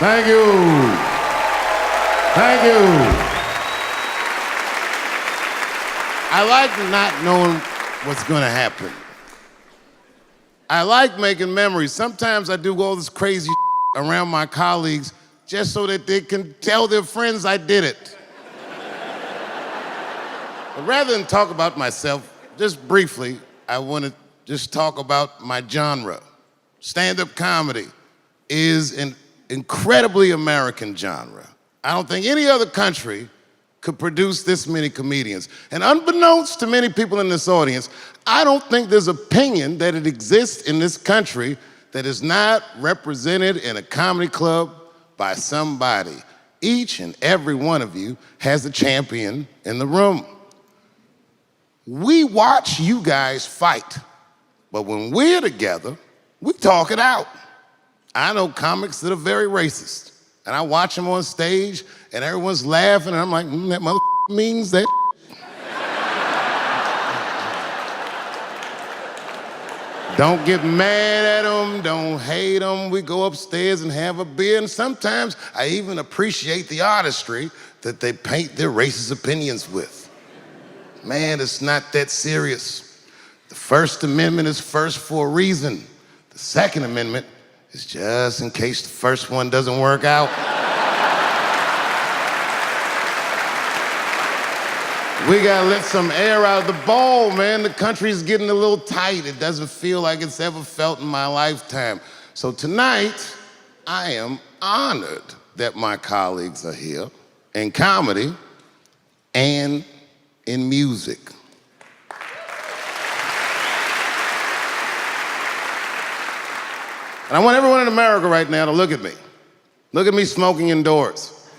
Thank you. Thank you. I like not knowing what's gonna happen. I like making memories. Sometimes I do all this crazy around my colleagues just so that they can tell their friends I did it. But rather than talk about myself, just briefly, I want to just talk about my genre. Stand-up comedy is an incredibly American genre. I don't think any other country could produce this many comedians. And unbeknownst to many people in this audience, I don't think there's opinion that it exists in this country that is not represented in a comedy club by somebody. Each and every one of you has a champion in the room. We watch you guys fight, but when we're together, we talk it out. I know comics that are very racist, and I watch them on stage, and everyone's laughing, and I'm like, that mother means that. Don't get mad at them, don't hate them. We go upstairs and have a beer, and sometimes I even appreciate the artistry that they paint their racist opinions with. Man, it's not that serious. The First Amendment is first for a reason. The Second Amendment is just in case the first one doesn't work out. We gotta let some air out of the ball, man. The country's getting a little tight. It doesn't feel like it's ever felt in my lifetime. So tonight, I am honored that my colleagues are here in comedy and in music. And I want everyone in America right now to look at me. Look at me smoking indoors.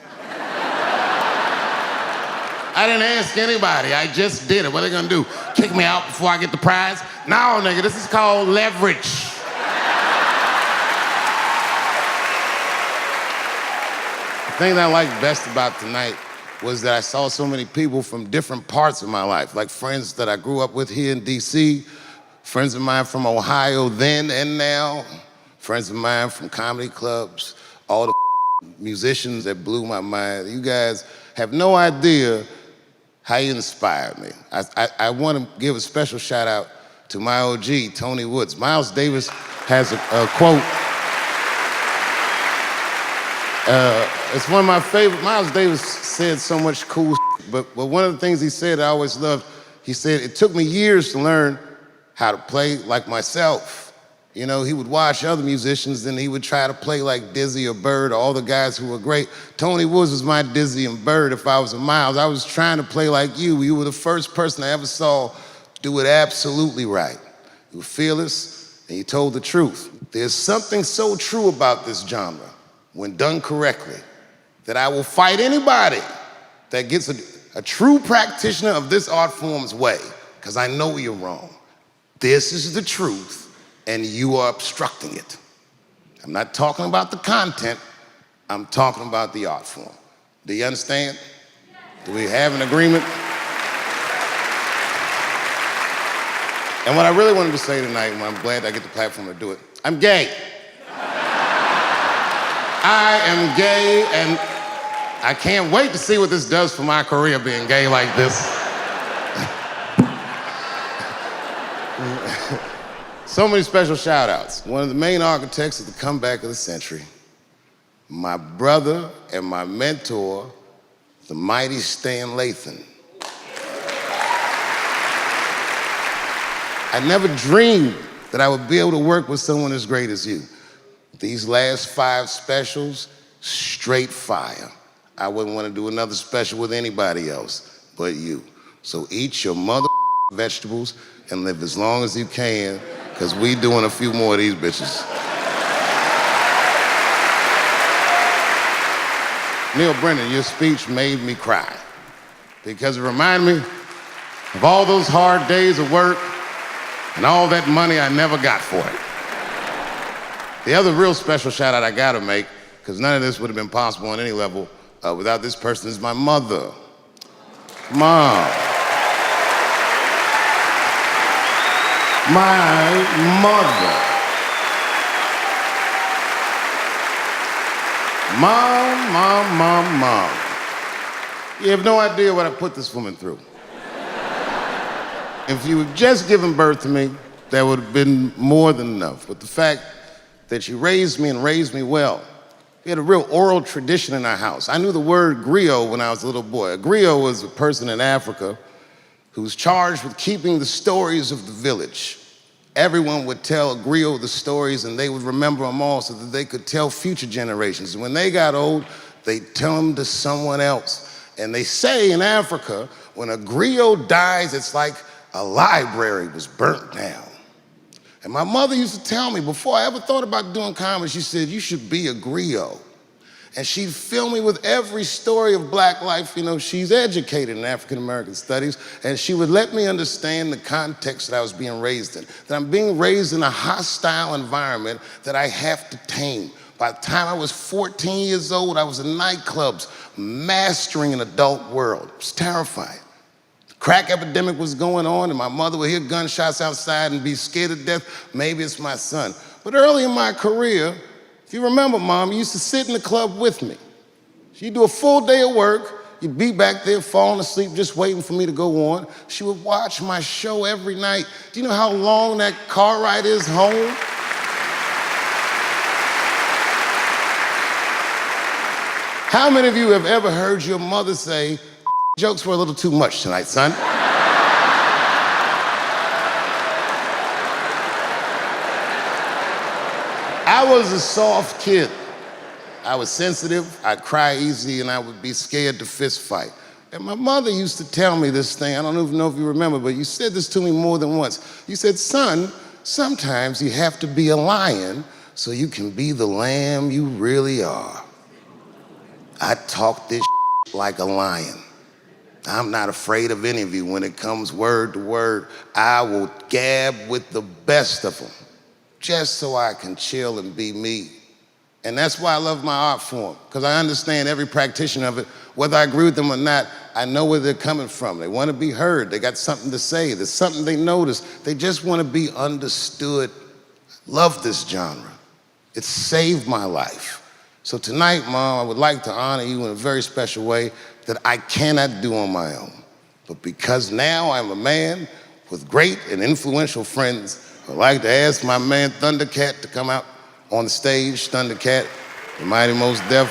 I didn't ask anybody, I just did it. What are they gonna do? Kick me out before I get the prize? No, nigga, this is called leverage. The thing that I liked best about tonight was that I saw so many people from different parts of my life, like friends that I grew up with here in DC, friends of mine from Ohio then and now, friends of mine from comedy clubs, all the musicians that blew my mind. You guys have no idea how you inspired me. I want to give a special shout out to my OG, Tony Woods. Miles Davis has a quote. It's one of my favorite. Miles Davis said so much cool shit, but one of the things he said I always loved, he said, it took me years to learn how to play like myself. You know, he would watch other musicians and he would try to play like Dizzy or Bird or all the guys who were great. Tony Woods was my Dizzy and Bird if I was a Miles. I was trying to play like you. You were the first person I ever saw do it absolutely right. You were fearless and you told the truth. There's something so true about this genre, when done correctly, that I will fight anybody that gets a true practitioner of this art form's way, because I know you're wrong. This is the truth, and you are obstructing it. I'm not talking about the content, I'm talking about the art form. Do you understand? Do we have an agreement? And what I really wanted to say tonight, and I'm glad I get the platform to do it, I'm gay. I am gay, and I can't wait to see what this does for my career, being gay like this. So many special shout outs. One of the main architects of the comeback of the century, my brother and my mentor, the mighty Stan Lathan. I never dreamed that I would be able to work with someone as great as you. These last 5 specials, straight fire. I wouldn't want to do another special with anybody else but you. So eat your mother vegetables and live as long as you can, because we doing a few more of these bitches. Neil Brennan, your speech made me cry, because it reminded me of all those hard days of work and all that money I never got for it. The other real special shout out I gotta make, because none of this would have been possible on any level without this person, is my mother. Mom. My mother. Mom. You have no idea what I put this woman through. If you had just given birth to me, that would have been more than enough. But the fact that you raised me and raised me well, we had a real oral tradition in our house. I knew the word griot when I was a little boy. A griot was a person in Africa who's charged with keeping the stories of the village. Everyone would tell a griot the stories and they would remember them all so that they could tell future generations. And when they got old, they'd tell them to someone else. And they say in Africa, when a griot dies, it's like a library was burnt down. And my mother used to tell me, before I ever thought about doing comedy, she said, you should be a griot. And she'd fill me with every story of black life. You know, she's educated in African-American studies, and she would let me understand the context that I was being raised in, that I'm being raised in a hostile environment that I have to tame. By the time I was 14 years old, I was in nightclubs, mastering an adult world. It was terrifying. Crack epidemic was going on, and my mother would hear gunshots outside and be scared to death. Maybe it's my son. But early in my career, if you remember, Mom, you used to sit in the club with me. She'd do a full day of work. You'd be back there falling asleep, just waiting for me to go on. She would watch my show every night. Do you know how long that car ride is home? How many of you have ever heard your mother say, jokes were a little too much tonight, son? I was a soft kid. I was sensitive, I'd cry easy, and I would be scared to fist fight. And my mother used to tell me this thing, I don't even know if you remember, but you said this to me more than once. You said, son, sometimes you have to be a lion so you can be the lamb you really are. I talk this like a lion. I'm not afraid of any of you. When it comes word to word, I will gab with the best of them, just so I can chill and be me. And that's why I love my art form, because I understand every practitioner of it. Whether I agree with them or not, I know where they're coming from. They want to be heard. They got something to say. There's something they notice. They just want to be understood. Love this genre. It saved my life. So tonight, Mom, I would like to honor you in a very special way that I cannot do on my own. But because now I'm a man with great and influential friends, I'd like to ask my man Thundercat to come out on the stage. Thundercat, the Mighty Most Def.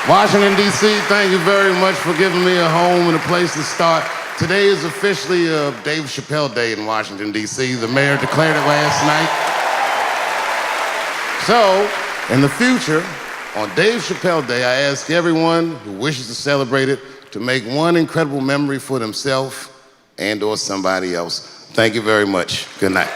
Washington, D.C., thank you very much for giving me a home and a place to start. Today is officially Dave Chappelle Day in Washington, D.C. The mayor declared it last night. So, in the future, on Dave Chappelle Day, I ask everyone who wishes to celebrate it to make one incredible memory for themselves and or somebody else. Thank you very much. Good night.